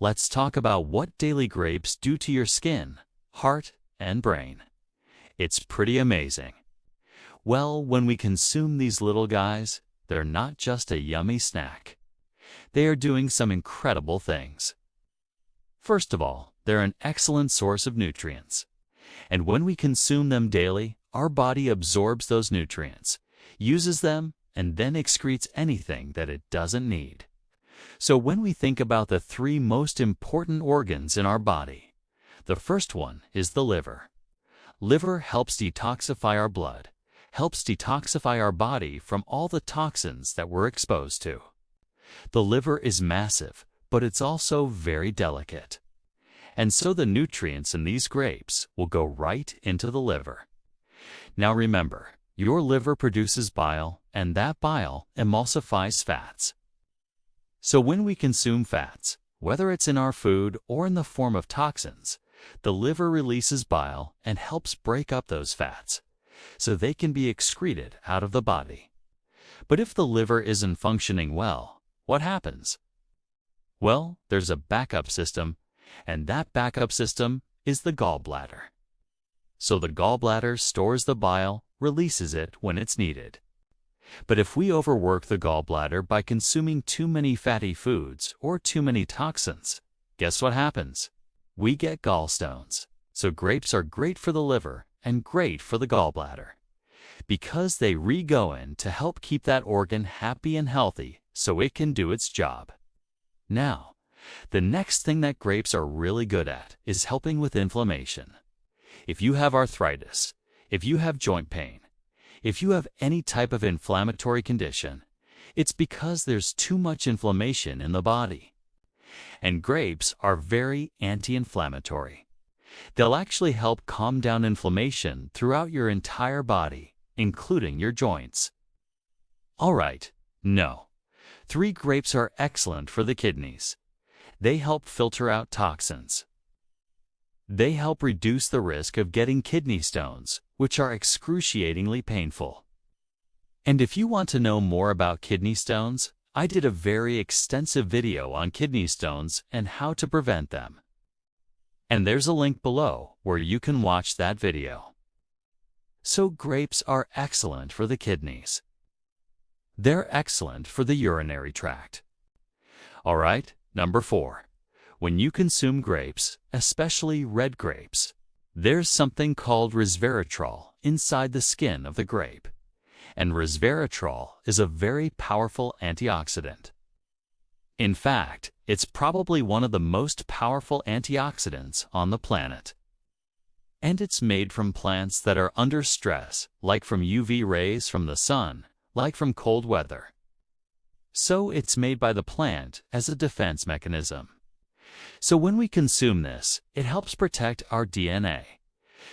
let's talk about what daily grapes do to your skin, heart, and brain. It's pretty amazing. Well, when we consume these little guys, they're not just a yummy snack. They are doing some incredible things. First of all, they're an excellent source of nutrients. And when we consume them daily, our body absorbs those nutrients, uses them, and then excretes anything that it doesn't need. So when we think about the three most important organs in our body, the first one is the liver. Liver helps detoxify our blood, helps detoxify our body from all the toxins that we're exposed to. The liver is massive, but it's also very delicate. And so the nutrients in these grapes will go right into the liver. Now remember, your liver produces bile, and that bile emulsifies fats. So when we consume fats, whether it's in our food or in the form of toxins, the liver releases bile and helps break up those fats, so they can be excreted out of the body. But if the liver isn't functioning well, what happens? Well, there's a backup system, and that backup system is the gallbladder. So the gallbladder stores the bile, releases it when it's needed. But if we overwork the gallbladder by consuming too many fatty foods or too many toxins, guess what happens? We get gallstones. So grapes are great for the liver and great for the gallbladder, because they re-go in to help keep that organ happy and healthy so it can do its job. Now, the next thing that grapes are really good at is helping with inflammation. If you have arthritis, if you have joint pain, if you have any type of inflammatory condition, it's because there's too much inflammation in the body. And grapes are very anti-inflammatory. They'll actually help calm down inflammation throughout your entire body, including your joints. All right, no. 3 grapes are excellent for the kidneys. They help filter out toxins. They help reduce the risk of getting kidney stones, which are excruciatingly painful. And if you want to know more about kidney stones, I did a very extensive video on kidney stones and how to prevent them. And there's a link below where you can watch that video. So grapes are excellent for the kidneys. They're excellent for the urinary tract. All right, number 4. When you consume grapes, especially red grapes, there's something called resveratrol inside the skin of the grape. And resveratrol is a very powerful antioxidant. In fact, it's probably one of the most powerful antioxidants on the planet. And it's made from plants that are under stress, like from UV rays from the sun, like from cold weather. So it's made by the plant as a defense mechanism. So when we consume this, it helps protect our DNA.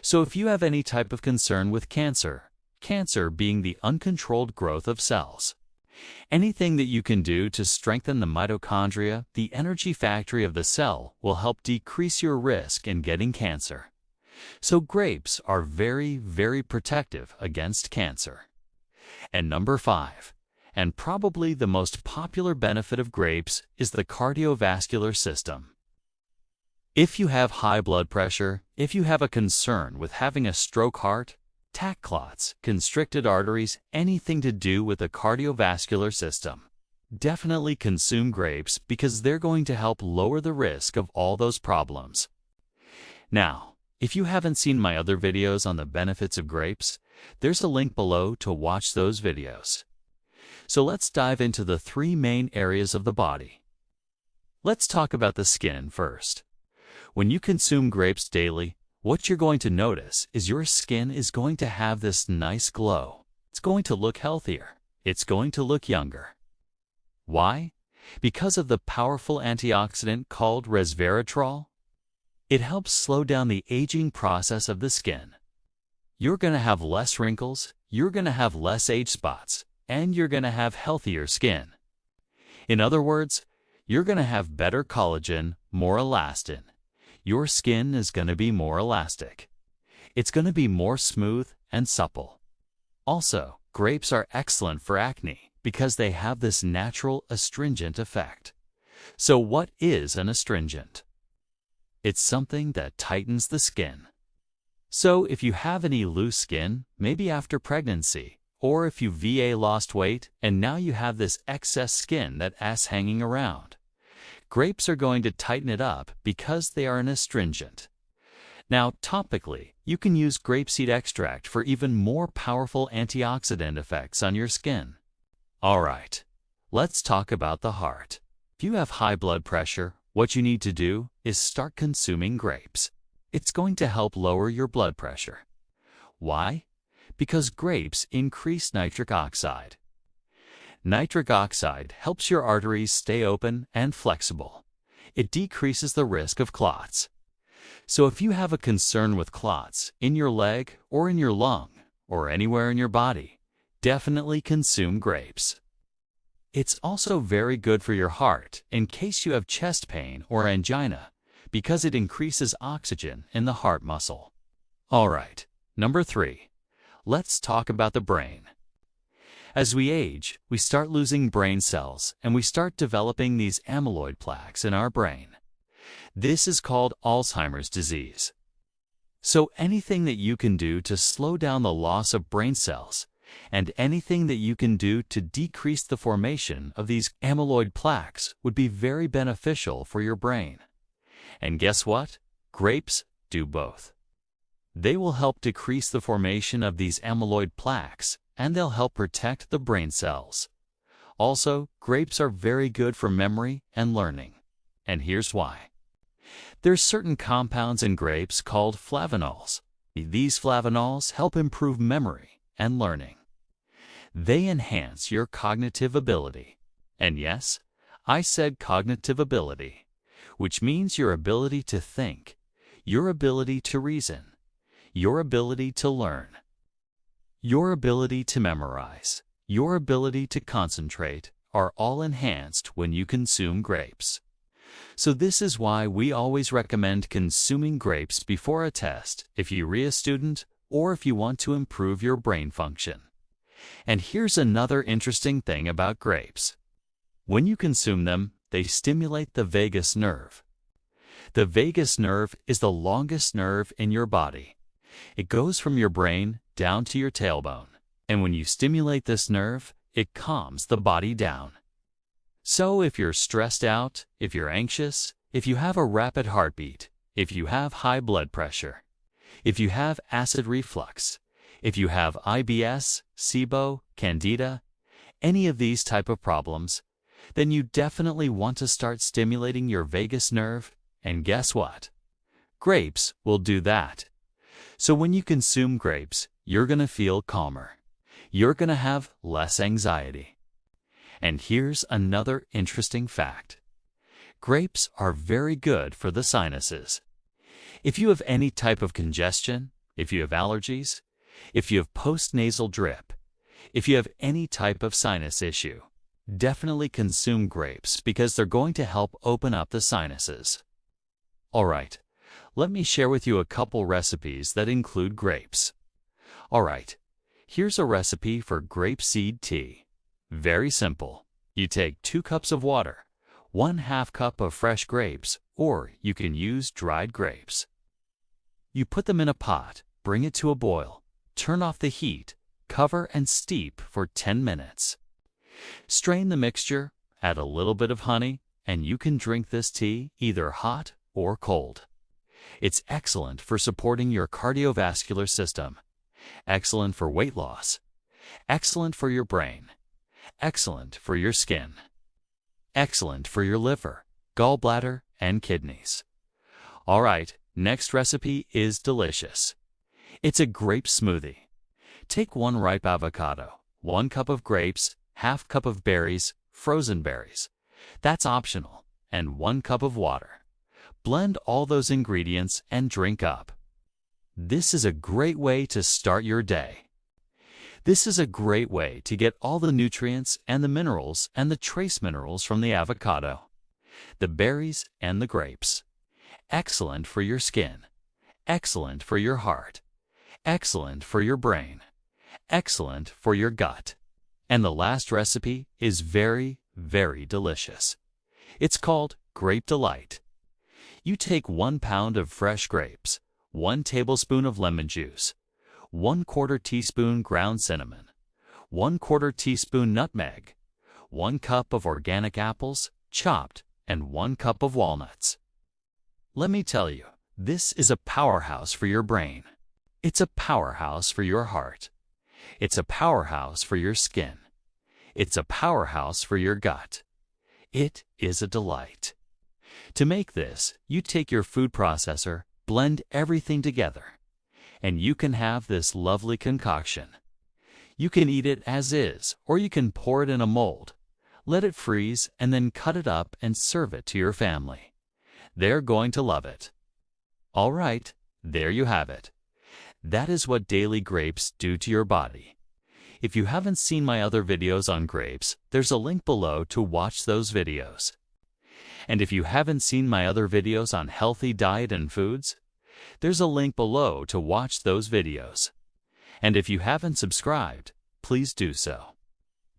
So if you have any type of concern with cancer, cancer being the uncontrolled growth of cells, anything that you can do to strengthen the mitochondria, the energy factory of the cell, will help decrease your risk in getting cancer. So grapes are very, very protective against cancer. And number 5, and probably the most popular benefit of grapes, is the cardiovascular system. If you have high blood pressure, if you have a concern with having a stroke heart, tack clots, constricted arteries, anything to do with the cardiovascular system, definitely consume grapes because they're going to help lower the risk of all those problems. Now, if you haven't seen my other videos on the benefits of grapes, there's a link below to watch those videos. So let's dive into the 3 main areas of the body. Let's talk about the skin first. When you consume grapes daily, what you're going to notice is your skin is going to have this nice glow. It's going to look healthier. It's going to look younger. Why? Because of the powerful antioxidant called resveratrol. It helps slow down the aging process of the skin. You're going to have less wrinkles, you're going to have less age spots, and you're going to have healthier skin. In other words, you're going to have better collagen, more elastin. Your skin is going to be more elastic. It's going to be more smooth and supple. Also, grapes are excellent for acne because they have this natural astringent effect. So what is an astringent? It's something that tightens the skin. So if you have any loose skin, maybe after pregnancy, or if you VA lost weight and now you have this excess skin that's hanging around, grapes are going to tighten it up because they are an astringent. Now, topically, you can use grapeseed extract for even more powerful antioxidant effects on your skin. All right, let's talk about the heart. If you have high blood pressure, what you need to do is start consuming grapes. It's going to help lower your blood pressure. Why? Because grapes increase nitric oxide. Nitric oxide helps your arteries stay open and flexible. It decreases the risk of clots. So if you have a concern with clots in your leg or in your lung or anywhere in your body, definitely consume grapes. It's also very good for your heart in case you have chest pain or angina because it increases oxygen in the heart muscle. All right, number 3. Let's talk about the brain. As we age, we start losing brain cells and we start developing these amyloid plaques in our brain. This is called Alzheimer's disease. So anything that you can do to slow down the loss of brain cells and anything that you can do to decrease the formation of these amyloid plaques would be very beneficial for your brain. And guess what? Grapes do both. They will help decrease the formation of these amyloid plaques and they'll help protect the brain cells. Also, grapes are very good for memory and learning. And here's why. There's certain compounds in grapes called flavonols. These flavonols help improve memory and learning. They enhance your cognitive ability. And yes, I said cognitive ability, which means your ability to think, your ability to reason, your ability to learn, your ability to memorize, your ability to concentrate are all enhanced when you consume grapes. So this is why we always recommend consuming grapes before a test if you're a student or if you want to improve your brain function. And here's another interesting thing about grapes. When you consume them, they stimulate the vagus nerve. The vagus nerve is the longest nerve in your body. It goes from your brain down to your tailbone. And when you stimulate this nerve, it calms the body down. So if you're stressed out, if you're anxious, if you have a rapid heartbeat, if you have high blood pressure, if you have acid reflux, if you have IBS, SIBO, Candida, any of these type of problems, then you definitely want to start stimulating your vagus nerve, and guess what? Grapes will do that. So when you consume grapes, you're going to feel calmer. You're going to have less anxiety. And here's another interesting fact. Grapes are very good for the sinuses. If you have any type of congestion, if you have allergies, if you have postnasal drip, if you have any type of sinus issue, definitely consume grapes because they're going to help open up the sinuses. All right, let me share with you a couple recipes that include grapes. All right, here's a recipe for grapeseed tea. Very simple. You take 2 cups of water, 1/2 cup of fresh grapes, or you can use dried grapes. You put them in a pot, bring it to a boil, turn off the heat, cover and steep for 10 minutes. Strain the mixture, add a little bit of honey, and you can drink this tea either hot or cold. It's excellent for supporting your cardiovascular system, excellent for weight loss, excellent for your brain, excellent for your skin, excellent for your liver, gallbladder, and kidneys. All right, next recipe is delicious. It's a grape smoothie. Take 1 ripe avocado, 1 cup of grapes, 1/2 cup of berries, frozen berries. That's optional, and 1 cup of water. Blend all those ingredients and drink up. This is a great way to start your day. This is a great way to get all the nutrients and the minerals and the trace minerals from the avocado, the berries, and the grapes. Excellent for your skin, excellent for your heart, excellent for your brain, excellent for your gut. And the last recipe is very, very delicious. It's called Grape Delight. You take 1 pound of fresh grapes, 1 tablespoon of lemon juice, 1/4 teaspoon ground cinnamon, 1/4 teaspoon nutmeg, 1 cup of organic apples, chopped, and 1 cup of walnuts. Let me tell you, this is a powerhouse for your brain. It's a powerhouse for your heart. It's a powerhouse for your skin. It's a powerhouse for your gut. It is a delight. To make this, you take your food processor, blend everything together, and you can have this lovely concoction. You can eat it as is, or you can pour it in a mold, let it freeze, and then cut it up and serve it to your family. They're going to love it. All right, there you have it. That is what daily grapes do to your body. If you haven't seen my other videos on grapes, there's a link below to watch those videos. And if you haven't seen my other videos on healthy diet and foods, there's a link below to watch those videos. And if you haven't subscribed, please do so.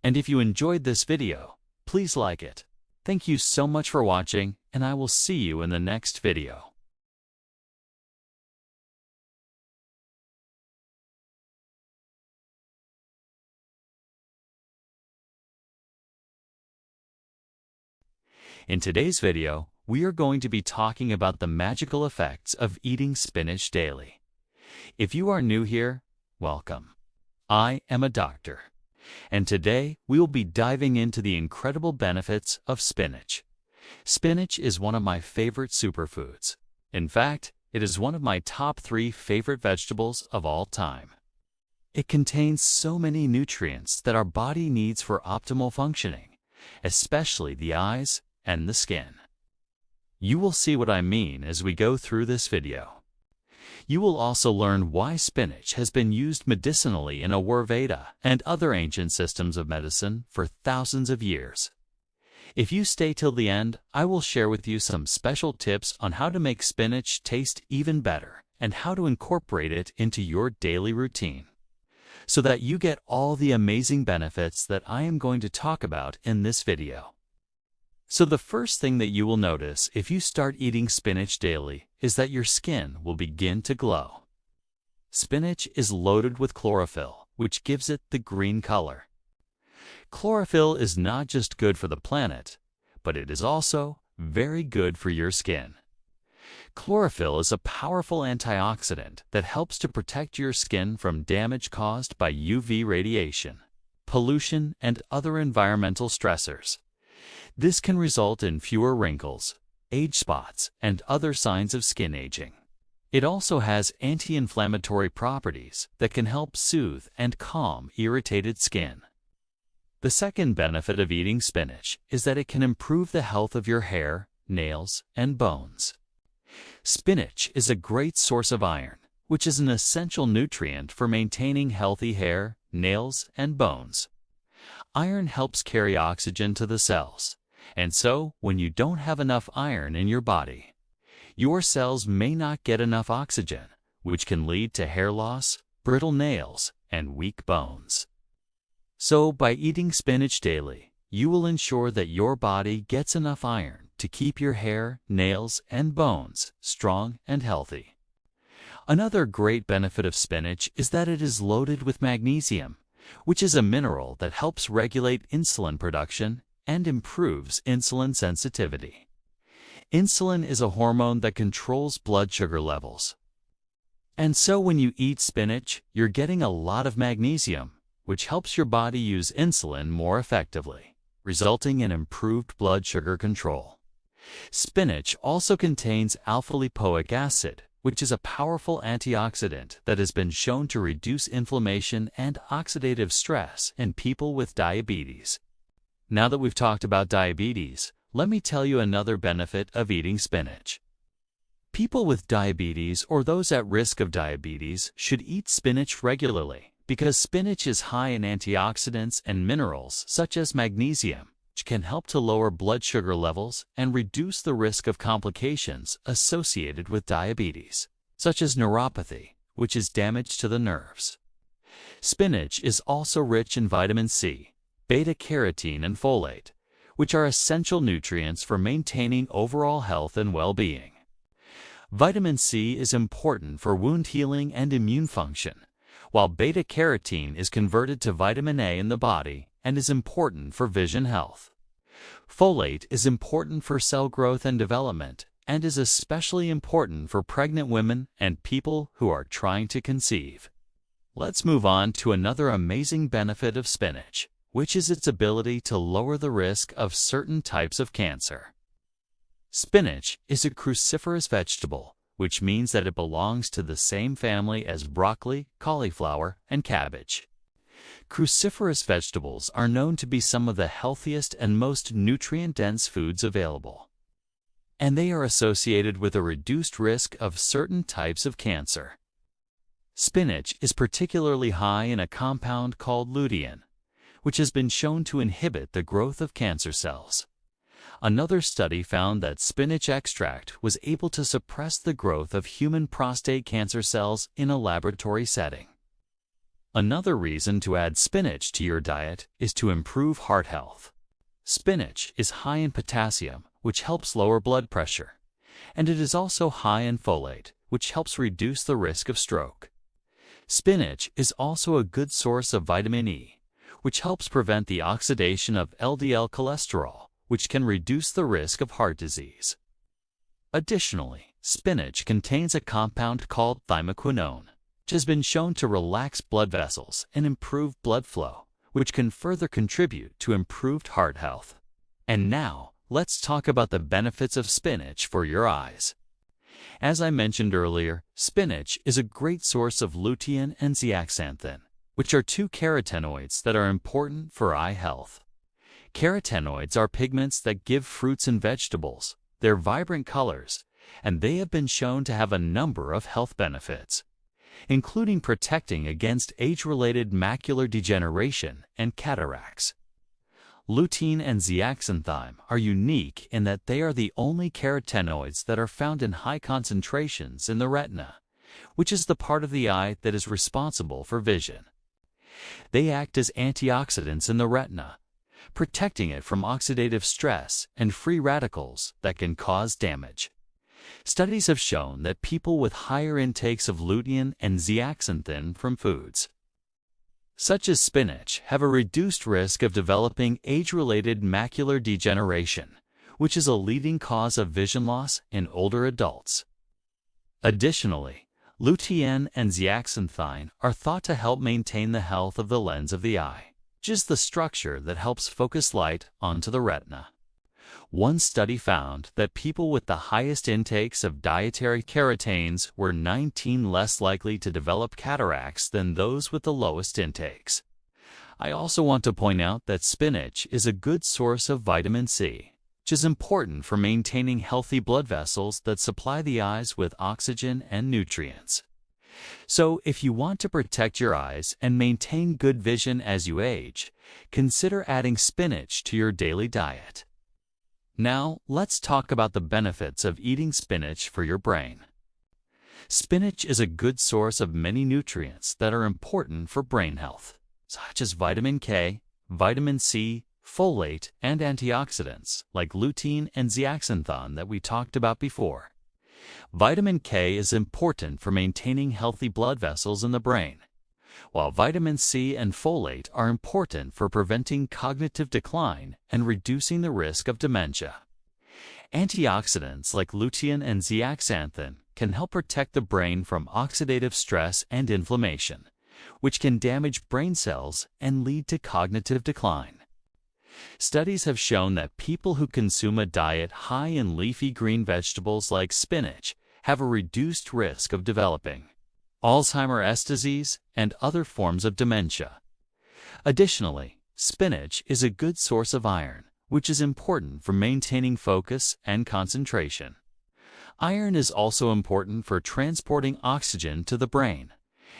And if you enjoyed this video, please like it. Thank you so much for watching, and I will see you in the next video. In today's video, we are going to be talking about the magical effects of eating spinach daily. If you are new here, welcome. I am a doctor, and today we will be diving into the incredible benefits of spinach. Spinach is one of my favorite superfoods. In fact, it is one of my top 3 favorite vegetables of all time. It contains so many nutrients that our body needs for optimal functioning, especially the eyes and the skin. You will see what I mean as we go through this video. You will also learn why spinach has been used medicinally in Ayurveda and other ancient systems of medicine for thousands of years. If you stay till the end, I will share with you some special tips on how to make spinach taste even better and how to incorporate it into your daily routine, so that you get all the amazing benefits that I am going to talk about in this video. So the first thing that you will notice if you start eating spinach daily is that your skin will begin to glow. Spinach is loaded with chlorophyll, which gives it the green color. Chlorophyll is not just good for the planet, but it is also very good for your skin. Chlorophyll is a powerful antioxidant that helps to protect your skin from damage caused by UV radiation, pollution, and other environmental stressors. This can result in fewer wrinkles, age spots, and other signs of skin aging. It also has anti-inflammatory properties that can help soothe and calm irritated skin. The second benefit of eating spinach is that it can improve the health of your hair, nails, and bones. Spinach is a great source of iron, which is an essential nutrient for maintaining healthy hair, nails, and bones. Iron helps carry oxygen to the cells, and so when you don't have enough iron in your body, your cells may not get enough oxygen, which can lead to hair loss, brittle nails, and weak bones. So by eating spinach daily, you will ensure that your body gets enough iron to keep your hair, nails, and bones strong and healthy. Another great benefit of spinach is that it is loaded with magnesium, which is a mineral that helps regulate insulin production and improves insulin sensitivity. Insulin is a hormone that controls blood sugar levels. And so when you eat spinach, you're getting a lot of magnesium, which helps your body use insulin more effectively, resulting in improved blood sugar control. Spinach also contains alpha-lipoic acid, which is a powerful antioxidant that has been shown to reduce inflammation and oxidative stress in people with diabetes. Now that we've talked about diabetes, let me tell you another benefit of eating spinach. People with diabetes or those at risk of diabetes should eat spinach regularly because spinach is high in antioxidants and minerals such as magnesium, which can help to lower blood sugar levels and reduce the risk of complications associated with diabetes, such as neuropathy, which is damage to the nerves. Spinach is also rich in vitamin C, beta-carotene, and folate, which are essential nutrients for maintaining overall health and well-being. Vitamin C is important for wound healing and immune function, while beta-carotene is converted to vitamin A in the body and is important for vision health. Folate is important for cell growth and development and is especially important for pregnant women and people who are trying to conceive. Let's move on to another amazing benefit of spinach, which is its ability to lower the risk of certain types of cancer. Spinach is a cruciferous vegetable, which means that it belongs to the same family as broccoli, cauliflower, and cabbage. Cruciferous vegetables are known to be some of the healthiest and most nutrient-dense foods available, and they are associated with a reduced risk of certain types of cancer. Spinach is particularly high in a compound called lutein, which has been shown to inhibit the growth of cancer cells. Another study found that spinach extract was able to suppress the growth of human prostate cancer cells in a laboratory setting. Another reason to add spinach to your diet is to improve heart health. Spinach is high in potassium, which helps lower blood pressure, and it is also high in folate, which helps reduce the risk of stroke. Spinach is also a good source of vitamin E, which helps prevent the oxidation of LDL cholesterol, which can reduce the risk of heart disease. Additionally, spinach contains a compound called thymoquinone, which has been shown to relax blood vessels and improve blood flow, which can further contribute to improved heart health. And now, let's talk about the benefits of spinach for your eyes. As I mentioned earlier, spinach is a great source of lutein and zeaxanthin, which are two carotenoids that are important for eye health. Carotenoids are pigments that give fruits and vegetables their vibrant colors, and they have been shown to have a number of health benefits, including protecting against age-related macular degeneration and cataracts. Lutein and zeaxanthin are unique in that they are the only carotenoids that are found in high concentrations in the retina, which is the part of the eye that is responsible for vision. They act as antioxidants in the retina, protecting it from oxidative stress and free radicals that can cause damage. Studies have shown that people with higher intakes of lutein and zeaxanthin from foods, such as spinach, have a reduced risk of developing age-related macular degeneration, which is a leading cause of vision loss in older adults. Additionally, lutein and zeaxanthin are thought to help maintain the health of the lens of the eye, which is the structure that helps focus light onto the retina. One study found that people with the highest intakes of dietary carotenes were 19 less likely to develop cataracts than those with the lowest intakes. I also want to point out that spinach is a good source of vitamin C, which is important for maintaining healthy blood vessels that supply the eyes with oxygen and nutrients. So, if you want to protect your eyes and maintain good vision as you age, consider adding spinach to your daily diet. Now, let's talk about the benefits of eating spinach for your brain. Spinach is a good source of many nutrients that are important for brain health, such as vitamin K, vitamin C, folate, and antioxidants like lutein and zeaxanthin that we talked about before. Vitamin K is important for maintaining healthy blood vessels in the brain, while vitamin C and folate are important for preventing cognitive decline and reducing the risk of dementia. Antioxidants like lutein and zeaxanthin can help protect the brain from oxidative stress and inflammation, which can damage brain cells and lead to cognitive decline. Studies have shown that people who consume a diet high in leafy green vegetables like spinach have a reduced risk of developing Alzheimer's disease and other forms of dementia. Additionally, spinach is a good source of iron, which is important for maintaining focus and concentration. Iron is also important for transporting oxygen to the brain,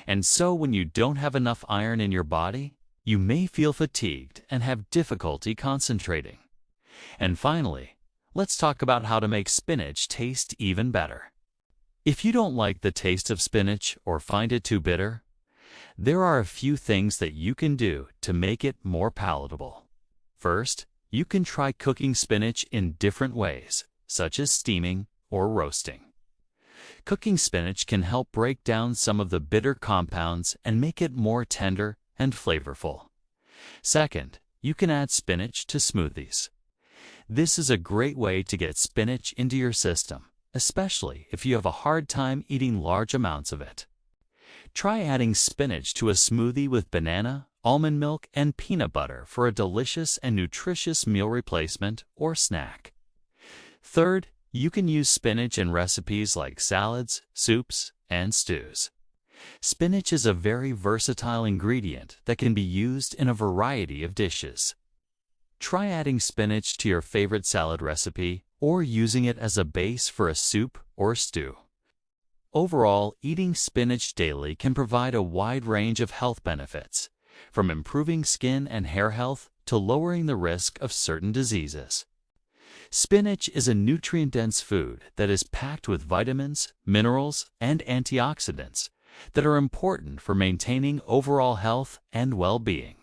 and so when you don't have enough iron in your body, you may feel fatigued and have difficulty concentrating. And finally, let's talk about how to make spinach taste even better. If you don't like the taste of spinach or find it too bitter, there are a few things that you can do to make it more palatable. First, you can try cooking spinach in different ways, such as steaming or roasting. Cooking spinach can help break down some of the bitter compounds and make it more tender and flavorful. Second, you can add spinach to smoothies. This is a great way to get spinach into your system, especially if you have a hard time eating large amounts of it. Try adding spinach to a smoothie with banana, almond milk, and peanut butter for a delicious and nutritious meal replacement or snack. Third, you can use spinach in recipes like salads, soups, and stews. Spinach is a very versatile ingredient that can be used in a variety of dishes. Try adding spinach to your favorite salad recipe or using it as a base for a soup or stew. Overall, eating spinach daily can provide a wide range of health benefits, from improving skin and hair health to lowering the risk of certain diseases. Spinach is a nutrient-dense food that is packed with vitamins, minerals, and antioxidants that are important for maintaining overall health and well-being.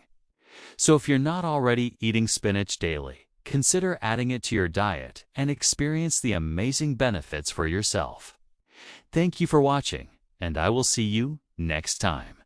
So if you're not already eating spinach daily, consider adding it to your diet and experience the amazing benefits for yourself. Thank you for watching, and I will see you next time.